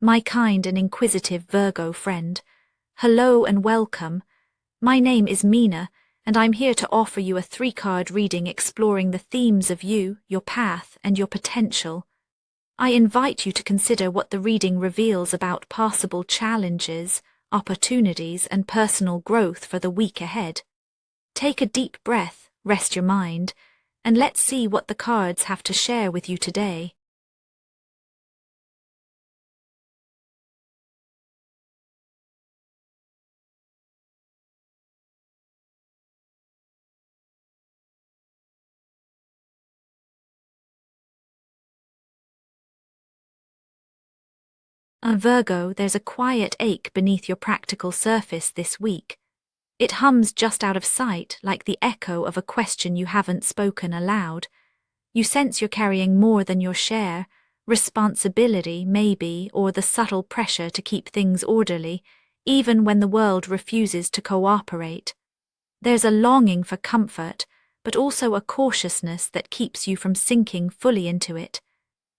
my kind and inquisitive Virgo friend. Hello and welcome. My name is Mina, and I'm here to offer you a 3-card reading exploring the themes of you, your path, and your potential. I invite you to consider what the reading reveals about possible challenges, opportunities, and personal growth for the week ahead. Take a deep breath, rest your mind, and let's see what the cards have to share with you today. Virgo, there's a quiet ache beneath your practical surface this week. It hums just out of sight, like the echo of a question you haven't spoken aloud. You sense you're carrying more than your share, responsibility maybe, or the subtle pressure to keep things orderly, even when the world refuses to cooperate. There's a longing for comfort, but also a cautiousness that keeps you from sinking fully into it.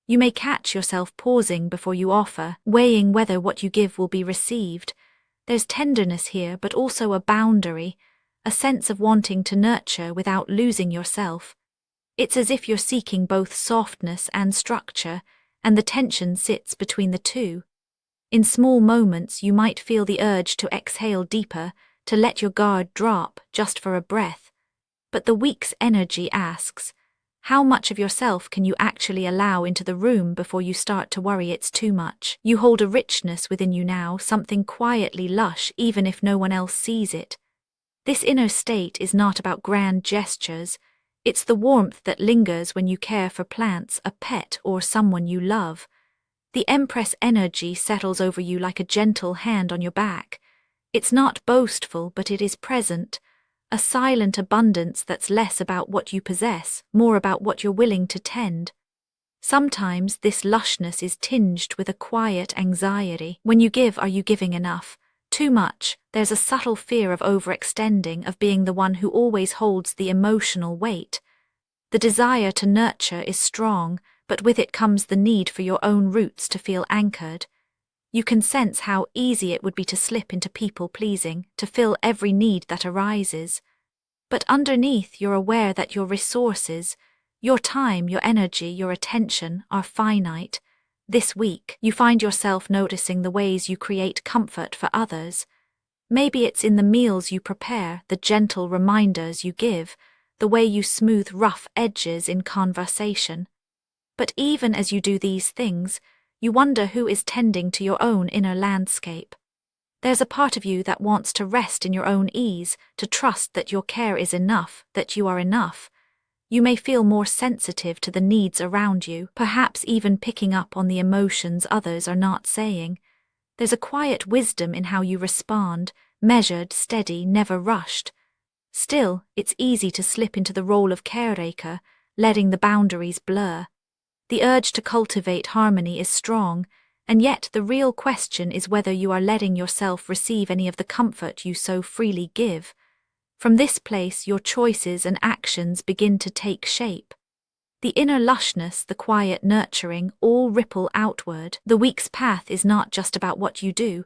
You may catch yourself pausing before you offer, weighing whether what you give will be received. There's tenderness here, but also a boundary, a sense of wanting to nurture without losing yourself. It's as if you're seeking both softness and structure, and the tension sits between the two. In small moments, you might feel the urge to exhale deeper, to let your guard drop just for a breath. But the week's energy asks, how much of yourself can you actually allow into the room before you start to worry it's too much? You hold a richness within you now, something quietly lush even if no one else sees it. This inner state is not about grand gestures. It's the warmth that lingers when you care for plants, a pet, or someone you love. The Empress energy settles over you like a gentle hand on your back. It's not boastful, but it is present. A silent abundance that's less about what you possess, more about what you're willing to tend. Sometimes this lushness is tinged with a quiet anxiety. When you give, are you giving enough? Too much, there's a subtle fear of overextending, of being the one who always holds the emotional weight. The desire to nurture is strong, but with it comes the need for your own roots to feel anchored. You can sense how easy it would be to slip into people-pleasing, to fill every need that arises. But underneath, you're aware that your resources, your time, your energy, your attention, are finite. This week, you find yourself noticing the ways you create comfort for others. Maybe it's in the meals you prepare, the gentle reminders you give, the way you smooth rough edges in conversation. But even as you do these things, you wonder who is tending to your own inner landscape. There's a part of you that wants to rest in your own ease, to trust that your care is enough, that you are enough. You may feel more sensitive to the needs around you, perhaps even picking up on the emotions others are not saying. There's a quiet wisdom in how you respond, measured, steady, never rushed. Still, it's easy to slip into the role of caretaker, letting the boundaries blur. The urge to cultivate harmony is strong, and yet the real question is whether you are letting yourself receive any of the comfort you so freely give. From this place, your choices and actions begin to take shape. The inner lushness, the quiet nurturing, all ripple outward. The week's path is not just about what you do,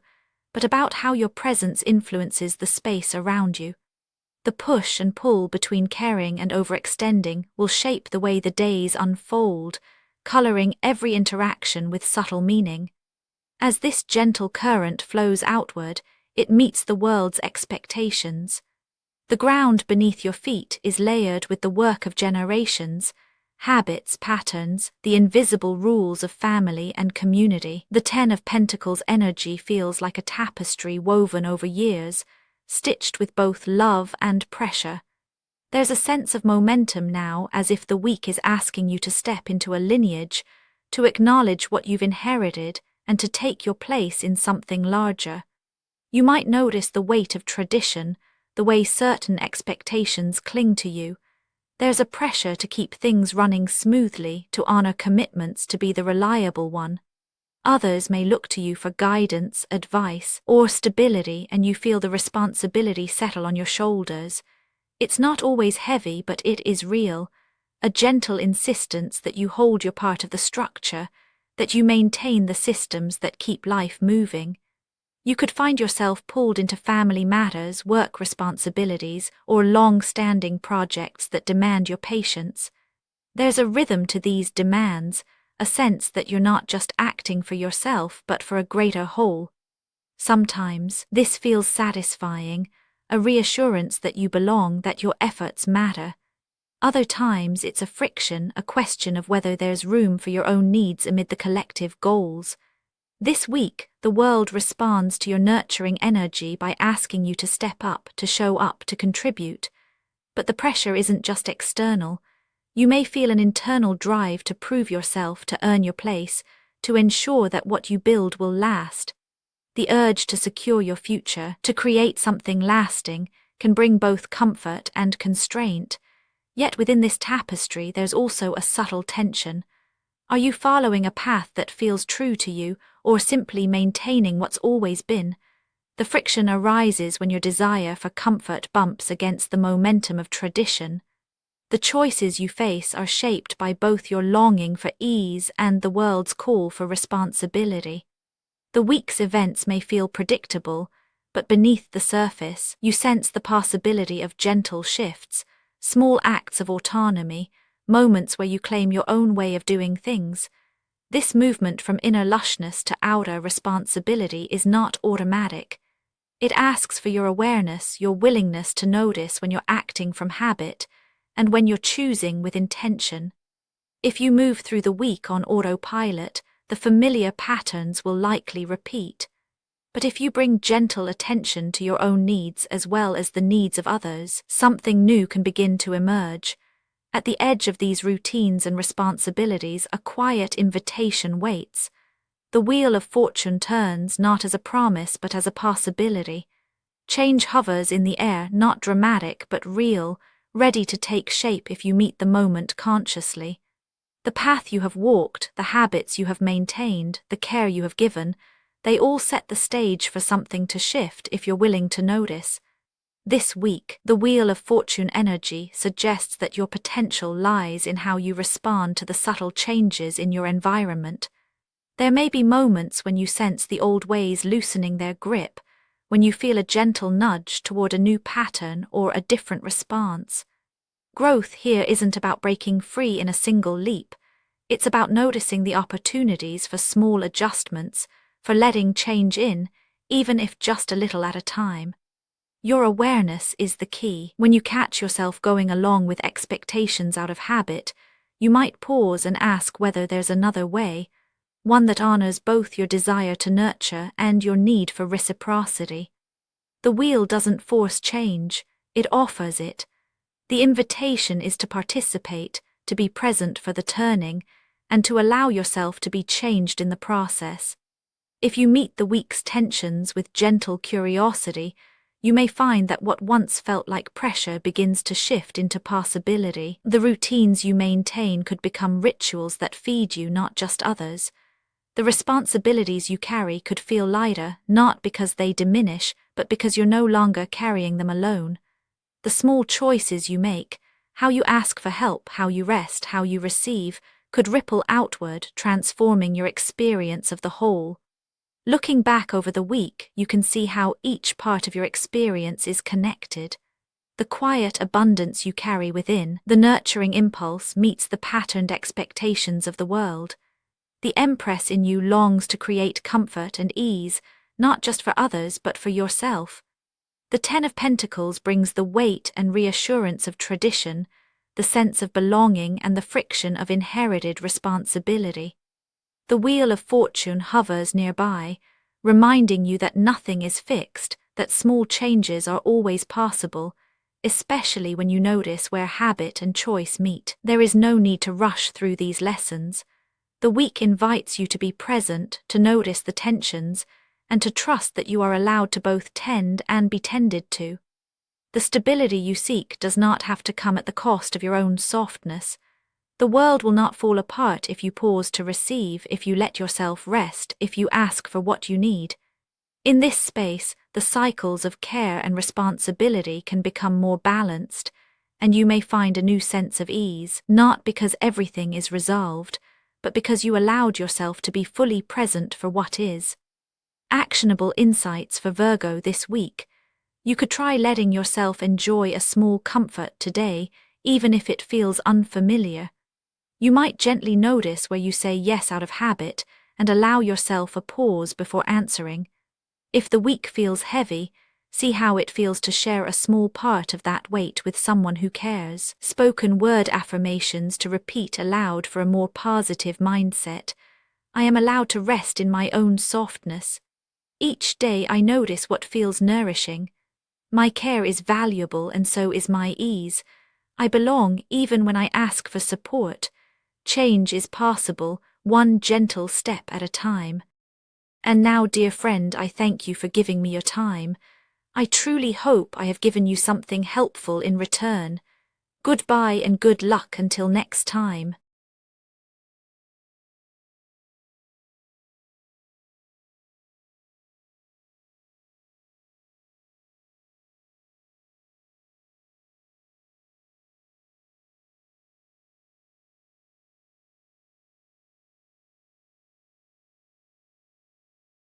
but about how your presence influences the space around you. The push and pull between caring and overextending will shape the way the days unfold, coloring every interaction with subtle meaning. As this gentle current flows outward, it meets the world's expectations. The ground beneath your feet is layered with the work of generations, habits, patterns, the invisible rules of family and community. The 10 of Pentacles energy feels like a tapestry woven over years, stitched with both love and pressure. There's a sense of momentum now, as if the week is asking you to step into a lineage, to acknowledge what you've inherited, and to take your place in something larger. You might notice the weight of tradition, the way certain expectations cling to you. There's a pressure to keep things running smoothly, to honor commitments, to be the reliable one. Others may look to you for guidance, advice, or stability, and you feel the responsibility settle on your shoulders. It's not always heavy, but it is real, a gentle insistence that you hold your part of the structure. that you maintain the systems that keep life moving. You could find yourself pulled into family matters, work responsibilities, or long-standing projects that demand your patience. There's a rhythm to these demands, a sense that you're not just acting for yourself but for a greater whole. Sometimes this feels satisfying, a reassurance that you belong, that your efforts matter. Other times it's a friction, a question of whether there's room for your own needs amid the collective goals. This week, the world responds to your nurturing energy by asking you to step up, to show up, to contribute. But the pressure isn't just external. You may feel an internal drive to prove yourself, to earn your place, to ensure that what you build will last. The urge to secure your future, to create something lasting, can bring both comfort and constraint. Yet within this tapestry there's also a subtle tension. Are you following a path that feels true to you, or simply maintaining what's always been? The friction arises when your desire for comfort bumps against the momentum of tradition. The choices you face are shaped by both your longing for ease and the world's call for responsibility. The week's events may feel predictable, but beneath the surface, you sense the possibility of gentle shifts, small acts of autonomy, moments where you claim your own way of doing things. This movement from inner lushness to outer responsibility is not automatic. It asks for your awareness, your willingness to notice when you're acting from habit and when you're choosing with intention. If you move through the week on autopilot, the familiar patterns will likely repeat. But if you bring gentle attention to your own needs as well as the needs of others, something new can begin to emerge. At the edge of these routines and responsibilities, a quiet invitation waits. The wheel of fortune turns not as a promise but as a possibility. Change hovers in the air, not dramatic but real, ready to take shape if you meet the moment consciously. The path you have walked, the habits you have maintained, the care you have given, they all set the stage for something to shift if you're willing to notice. This week, the Wheel of Fortune energy suggests that your potential lies in how you respond to the subtle changes in your environment. There may be moments when you sense the old ways loosening their grip, when you feel a gentle nudge toward a new pattern or a different response. Growth here isn't about breaking free in a single leap. It's about noticing the opportunities for small adjustments, for letting change in, even if just a little at a time. Your awareness is the key. When you catch yourself going along with expectations out of habit, you might pause and ask whether there's another way, one that honors both your desire to nurture and your need for reciprocity. The wheel doesn't force change, it offers it. The invitation is to participate, to be present for the turning, and to allow yourself to be changed in the process. If you meet the week's tensions with gentle curiosity, you may find that what once felt like pressure begins to shift into possibility. The routines you maintain could become rituals that feed you, not just others. The responsibilities you carry could feel lighter, not because they diminish, but because you're no longer carrying them alone. The small choices you make, how you ask for help, how you rest, how you receive, could ripple outward, transforming your experience of the whole. Looking back over the week, you can see how each part of your experience is connected. The quiet abundance you carry within, the nurturing impulse meets the patterned expectations of the world. The Empress in you longs to create comfort and ease, not just for others but for yourself. The Ten of Pentacles brings the weight and reassurance of tradition, the sense of belonging and the friction of inherited responsibility. The Wheel of Fortune hovers nearby, reminding you that nothing is fixed, that small changes are always possible, especially when you notice where habit and choice meet. There is no need to rush through these lessons. The week invites you to be present, to notice the tensions, and to trust that you are allowed to both tend and be tended to. The stability you seek does not have to come at the cost of your own softness. The world will not fall apart if you pause to receive, if you let yourself rest, if you ask for what you need. In this space, the cycles of care and responsibility can become more balanced, and you may find a new sense of ease, not because everything is resolved, but because you allowed yourself to be fully present for what is. Actionable insights for Virgo this week. You could try letting yourself enjoy a small comfort today, even if it feels unfamiliar. You might gently notice where you say yes out of habit and allow yourself a pause before answering. If the week feels heavy, see how it feels to share a small part of that weight with someone who cares. Spoken word affirmations to repeat aloud for a more positive mindset. I am allowed to rest in my own softness. Each day I notice what feels nourishing. My care is valuable and so is my ease. I belong even when I ask for support. Change is possible, one gentle step at a time. And now, dear friend, I thank you for giving me your time. I truly hope I have given you something helpful in return. Goodbye and good luck until next time.